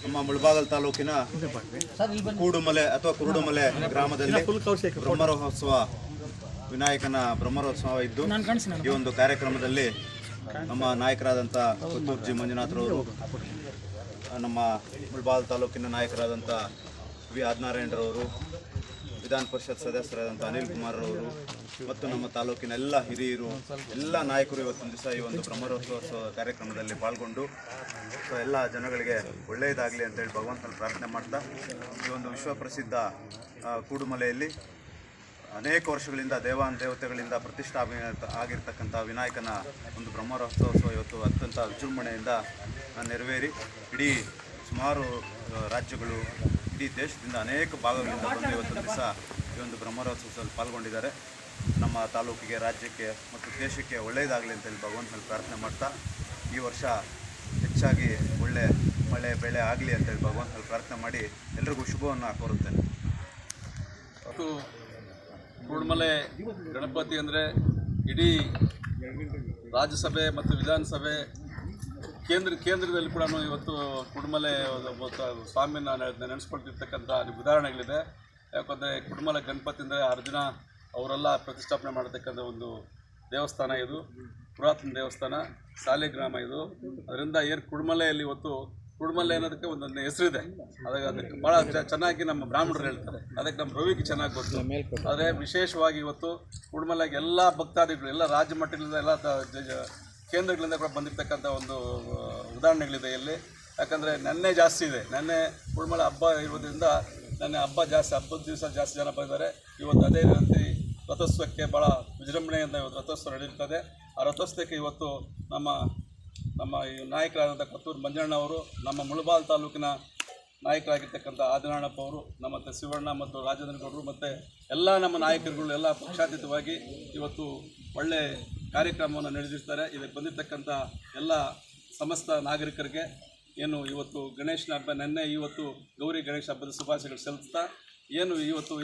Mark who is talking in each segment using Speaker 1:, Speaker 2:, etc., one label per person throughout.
Speaker 1: ನಮ್ಮ ಮುಳಬಾಗಿಲು ತಾಲೂಕಿನ ಕೂಡುಮಲೆ ಅಥವಾ ಕುರುಡುಮಲೆ ಗ್ರಾಮದಲ್ಲಿ ಬ್ರಹ್ಮರಥೋತ್ಸವ ವಿನಾಯಕನ ಬ್ರಹ್ಮರಥೋತ್ಸವ ಇದ್ದು ಈ ಒಂದು ಕಾರ್ಯಕ್ರಮದಲ್ಲಿ ನಮ್ಮ ನಾಯಕರಾದಂಥ ಕೊತ್ತೂರು ಜಿ ಮಂಜುನಾಥರವರು, ನಮ್ಮ ಮುಳಬಾಗಿಲು ತಾಲೂಕಿನ ನಾಯಕರಾದಂಥ ವಿ ಆದಿನಾರಾಯಣರವರು, ವಿಧಾನ ಪರಿಷತ್ ಸದಸ್ಯರಾದಂಥ ಅನಿಲ್ ಕುಮಾರ್ ಅವರು ಮತ್ತು ನಮ್ಮ ತಾಲೂಕಿನ ಎಲ್ಲ ಹಿರಿಯರು, ಎಲ್ಲ ನಾಯಕರು ಇವತ್ತಿನ ದಿವಸ ಈ ಒಂದು ಬ್ರಹ್ಮರಥೋತ್ಸವ ಕಾರ್ಯಕ್ರಮದಲ್ಲಿ ಪಾಲ್ಗೊಂಡು ಎಲ್ಲ ಜನಗಳಿಗೆ ಒಳ್ಳೆಯದಾಗಲಿ ಅಂತೇಳಿ ಭಗವಂತನ ಪ್ರಾರ್ಥನೆ ಮಾಡ್ತಾ, ಈ ಒಂದು ವಿಶ್ವಪ್ರಸಿದ್ಧ ಕೂಡುಮಲೆಯಲ್ಲಿ ಅನೇಕ ವರ್ಷಗಳಿಂದ ದೇವತೆಗಳಿಂದ ಪ್ರತಿಷ್ಠಾಪನೆ ಆಗಿರ್ತಕ್ಕಂಥ ವಿನಾಯಕನ ಒಂದು ಬ್ರಹ್ಮರಥೋತ್ಸವ ಇವತ್ತು ಅತ್ಯಂತ ವಿಜೃಂಭಣೆಯಿಂದ ನೆರವೇರಿ ಇಡೀ ಸುಮಾರು ರಾಜ್ಯಗಳು, ಇಡೀ ದೇಶದಿಂದ ಅನೇಕ ಭಾಗಗಳಿಂದ ಬಂದು ಇವತ್ತು ದಿವಸ ಈ ಒಂದು ಬ್ರಹ್ಮರಥೋತ್ಸವದಲ್ಲಿ ಪಾಲ್ಗೊಂಡಿದ್ದಾರೆ. ನಮ್ಮ ತಾಲೂಕಿಗೆ, ರಾಜ್ಯಕ್ಕೆ ಮತ್ತು ದೇಶಕ್ಕೆ ಒಳ್ಳೆಯದಾಗಲಿ ಅಂತೇಳಿ ಭಗವಂತನಲ್ಲಿ ಪ್ರಾರ್ಥನೆ ಮಾಡ್ತಾ, ಈ ವರ್ಷ ಹೆಚ್ಚಾಗಿ ಒಳ್ಳೆ ಮಳೆ ಬೆಳೆ ಆಗಲಿ ಅಂತೇಳಿ ಭಗವಂತನಲ್ಲಿ ಪ್ರಾರ್ಥನೆ ಮಾಡಿ ಎಲ್ರಿಗೂ ಶುಭವನ್ನು ಕೋರುತ್ತೇನೆ.
Speaker 2: ಕೂಡುಮಲೆ ಗಣಪತಿ ಅಂದರೆ ಇಡೀ ರಾಜ್ಯಸಭೆ ಮತ್ತು ವಿಧಾನಸಭೆ ಕೇಂದ್ರದಲ್ಲಿ ಕೂಡ ಇವತ್ತು ಕೂಡುಮಲೆ ಸ್ವಾಮಿನ ನೆನೆಸ್ಕೊಳ್ತಿರ್ತಕ್ಕಂಥ ಉದಾಹರಣೆಗಳಿದೆ. ಯಾಕಂದರೆ ಕೂಡುಮಲೆ ಗಣಪತಿ ಅಂದರೆ ಅರ್ಜುನ ಅವರೆಲ್ಲ ಪ್ರತಿಷ್ಠಾಪನೆ ಮಾಡತಕ್ಕಂಥ ಒಂದು ದೇವಸ್ಥಾನ. ಇದು ಪುರಾತನ ದೇವಸ್ಥಾನ, ಸಾಲಿಗ್ರಾಮ ಇದು. ಅದರಿಂದ ಕೂಡುಮಲೆಯಲ್ಲಿ ಇವತ್ತು ಕೂಡುಮಲೆ ಅನ್ನೋದಕ್ಕೆ ಒಂದೊಂದು ಹೆಸರಿದೆ. ಅದಕ್ಕೆ ಭಾಳ ಚೆನ್ನಾಗಿ ನಮ್ಮ ಬ್ರಾಹ್ಮಣರು ಹೇಳ್ತಾರೆ, ಅದಕ್ಕೆ ನಮ್ಮ ರವಿಗೆ ಚೆನ್ನಾಗಿ ಗೊತ್ತು. ಆದರೆ ವಿಶೇಷವಾಗಿ ಇವತ್ತು ಕೂಡುಮಲೆಗೆ ಎಲ್ಲ ಭಕ್ತಾದಿಗಳು, ಎಲ್ಲ ರಾಜ್ಯ ಮಟ್ಟದಿಂದ, ಎಲ್ಲ ಕೇಂದ್ರಗಳಿಂದ ಕೂಡ ಬಂದಿರತಕ್ಕಂಥ ಒಂದು ಉದಾಹರಣೆಗಳಿದೆ ಇಲ್ಲಿ. ಯಾಕಂದರೆ ನೆನ್ನೆ ಜಾಸ್ತಿ ಇದೆ, ನೆನ್ನೆ ಕೂಡುಮಲೆ ಹಬ್ಬ ಇರೋದ್ರಿಂದ ನೆನ್ನೆ ಹಬ್ಬದ ದಿವಸ ಜಾಸ್ತಿ ಜನ ಬಂದಿದ್ದಾರೆ. ಇವತ್ತು ಅದೇ ರೀತಿ ರಥೋತ್ಸವಕ್ಕೆ ಭಾಳ ವಿಜೃಂಭಣೆಯಿಂದ ಇವತ್ತು ರಥೋತ್ಸವ ನಡೆಯುತ್ತದೆ. ಆ ರಥೋತ್ಸವಕ್ಕೆ ಇವತ್ತು ನಮ್ಮ ಈ ನಾಯಕರಾದಂಥ ಕೊತ್ತೂರು ಮಂಜಣ್ಣ ಅವರು, ನಮ್ಮ ಮುಳಬಾಗಿಲು ತಾಲೂಕಿನ ನಾಯಕರಾಗಿರ್ತಕ್ಕಂಥ ಆದಿನಾರಾಯಣಪ್ಪ ಅವರು, ನಮ್ಮ ಶಿವಣ್ಣ ಮತ್ತು ರಾಜೇಂದ್ರ ಗೌಡರು ಮತ್ತು ಎಲ್ಲ ನಮ್ಮ ನಾಯಕರುಗಳು ಎಲ್ಲ ಪಕ್ಷಾತೀತವಾಗಿ ಇವತ್ತು ಒಳ್ಳೆ ಕಾರ್ಯಕ್ರಮವನ್ನು ನಡೆದಿರ್ತಾರೆ. ಇದಕ್ಕೆ ಬಂದಿರತಕ್ಕಂಥ ಎಲ್ಲ ಸಮಸ್ತ ನಾಗರಿಕರಿಗೆ ಏನು ಇವತ್ತು ಗಣೇಶನ ಹಬ್ಬ, ನೆನ್ನೆ ಇವತ್ತು ಗೌರಿ ಗಣೇಶ ಹಬ್ಬದ ಶುಭಾಶಯಗಳು ಸಲ್ಲಿಸ್ತಾ, ಇವತ್ತು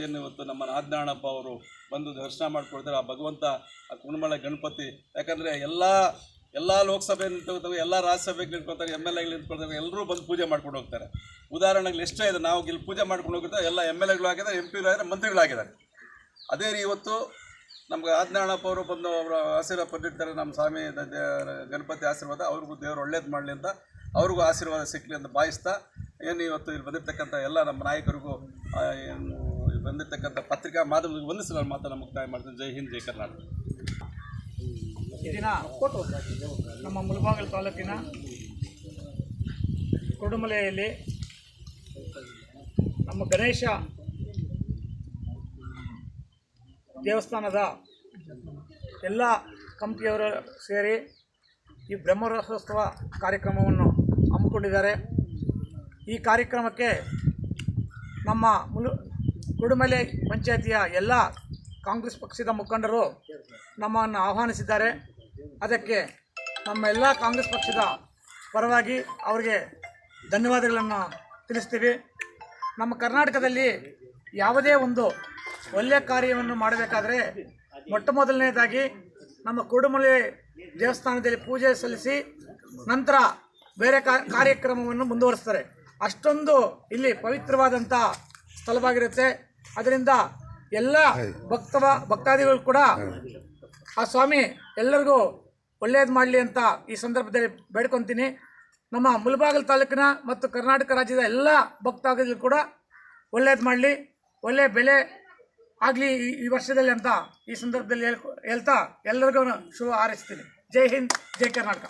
Speaker 2: ನಮ್ಮ ಆದಿನಾರಾಯಣಪ್ಪ ಅವರು ಬಂದು ದರ್ಶನ ಮಾಡಿಕೊಡ್ತಾರೆ. ಆ ಭಗವಂತ, ಆ ಕೂಡುಮಲೆ ಗಣಪತಿ, ಯಾಕಂದರೆ ಎಲ್ಲ ಲೋಕಸಭೆ ನಿಂತ್ಕೊಳ್ತವೆ, ಎಲ್ಲ ರಾಜ್ಯಸಭೆಗೆ ನಿಂತ್ಕೊಳ್ತಾರೆ, MLA ನಿಂತ್ಕೊಳ್ತಾರೆ, ಎಲ್ಲರೂ ಬಂದು ಪೂಜೆ ಮಾಡ್ಕೊಂಡು ಹೋಗ್ತಾರೆ. ಉದಾಹರಣೆಗಳು ಎಷ್ಟೇ ಇದೆ, ನಾವು ಇಲ್ಲಿ ಪೂಜೆ ಮಾಡ್ಕೊಂಡು ಹೋಗಿರ್ತಾರೆ, ಎಲ್ಲ MLAಗಳು ಆಗಿದ್ದಾರೆ, MP ಮಂತ್ರಿಗಳಾಗಿದ್ದಾರೆ. ಅದೇ ರೀ ಇವತ್ತು ನಮ್ಗೆ ಆದಿನಾರಾಯಣಪ್ಪ ಅವರು ಬಂದು ಅವರ ಆಶೀರ್ವಾದ ಪಡೆದಿರ್ತಾರೆ. ನಮ್ಮ ಸ್ವಾಮಿ ಗಣಪತಿ ಆಶೀರ್ವಾದ, ಅವ್ರಿಗೂ ದೇವರು ಒಳ್ಳೇದು ಮಾಡಲಿ ಅಂತ, ಅವ್ರಿಗೂ ಆಶೀರ್ವಾದ ಸಿಕ್ಕಲಿ ಅಂತ ಭಾವಿಸ್ತಾ, ಏನು ಇವತ್ತು ಇಲ್ಲಿ ಬಂದಿರತಕ್ಕಂಥ ಎಲ್ಲ ನಮ್ಮ ನಾಯಕರಿಗೂ, ಬಂದಿರತಕ್ಕಂಥ ಪತ್ರಿಕಾ ಮಾಧ್ಯಮಗಳಿಗೆ ವಂದಿಸಿ ನಾನು ಮಾತನ್ನು ಮುಕ್ತಾಯ ಮಾಡ್ತೀನಿ. ಜೈ ಹಿಂದ್, ಜೈ ಕರ್ನಾಟಕ.
Speaker 3: ಈ ದಿನ ನಮ್ಮ ಮುಳಬಾಗಿಲು ತಾಲೂಕಿನ ಕೂಡುಮಲೆಯಲ್ಲಿ ನಮ್ಮ ಗಣೇಶ ದೇವಸ್ಥಾನದ ಎಲ್ಲ ಕಮಿಟಿಯವರು ಸೇರಿ ಈ ಬ್ರಹ್ಮರಥೋತ್ಸವ ಕಾರ್ಯಕ್ರಮವನ್ನು ಹಮ್ಮಿಕೊಂಡಿದ್ದಾರೆ. ಈ ಕಾರ್ಯಕ್ರಮಕ್ಕೆ ನಮ್ಮ ಕೂಡುಮಲೆ ಪಂಚಾಯತಿಯ ಎಲ್ಲ ಕಾಂಗ್ರೆಸ್ ಪಕ್ಷದ ಮುಖಂಡರು ನಮ್ಮನ್ನು ಆಹ್ವಾನಿಸಿದ್ದಾರೆ. ಅದಕ್ಕೆ ನಮ್ಮ ಎಲ್ಲ ಕಾಂಗ್ರೆಸ್ ಪಕ್ಷದ ಪರವಾಗಿ ಅವರಿಗೆ ಧನ್ಯವಾದಗಳನ್ನು ತಿಳಿಸ್ತೀವಿ. ನಮ್ಮ ಕರ್ನಾಟಕದಲ್ಲಿ ಯಾವುದೇ ಒಂದು ಒಳ್ಳೆಯ ಕಾರ್ಯವನ್ನು ಮಾಡಬೇಕಾದ್ರೆ ಮೊದಲನೇದಾಗಿ ನಮ್ಮ ಕೂಡುಮಲೆ ದೇವಸ್ಥಾನದಲ್ಲಿ ಪೂಜೆ ಸಲ್ಲಿಸಿ ನಂತರ ಬೇರೆ ಕಾರ್ಯಕ್ರಮವನ್ನು ಮುಂದುವರಿಸ್ತಾರೆ. ಅಷ್ಟೊಂದು ಇಲ್ಲಿ ಪವಿತ್ರವಾದಂಥ ಸ್ಥಳವಾಗಿರುತ್ತೆ. ಅದರಿಂದ ಎಲ್ಲ ಭಕ್ತಾದಿಗಳು ಕೂಡ ಆ ಸ್ವಾಮಿ ಎಲ್ಲರಿಗೂ ಒಳ್ಳೆಯದು ಮಾಡಲಿ ಅಂತ ಈ ಸಂದರ್ಭದಲ್ಲಿ ಬೇಡ್ಕೊತೀನಿ. ನಮ್ಮ ಮುಳಬಾಗಿಲು ತಾಲೂಕಿನ ಮತ್ತು ಕರ್ನಾಟಕ ರಾಜ್ಯದ ಎಲ್ಲ ಭಕ್ತಾದಿಗಳು ಕೂಡ ಒಳ್ಳೆಯದು ಮಾಡಲಿ, ಒಳ್ಳೆಯ ಬೆಳೆ ಆಗಲಿ ಈ ವರ್ಷದಲ್ಲಿ ಅಂತ ಈ ಸಂದರ್ಭದಲ್ಲಿ ಹೇಳ್ತಾ ಎಲ್ಲರಿಗೂ ಶುಭ ಹಾರೈಸ್ತೀನಿ. ಜೈ ಹಿಂದ್, ಜೈ ಕರ್ನಾಟಕ.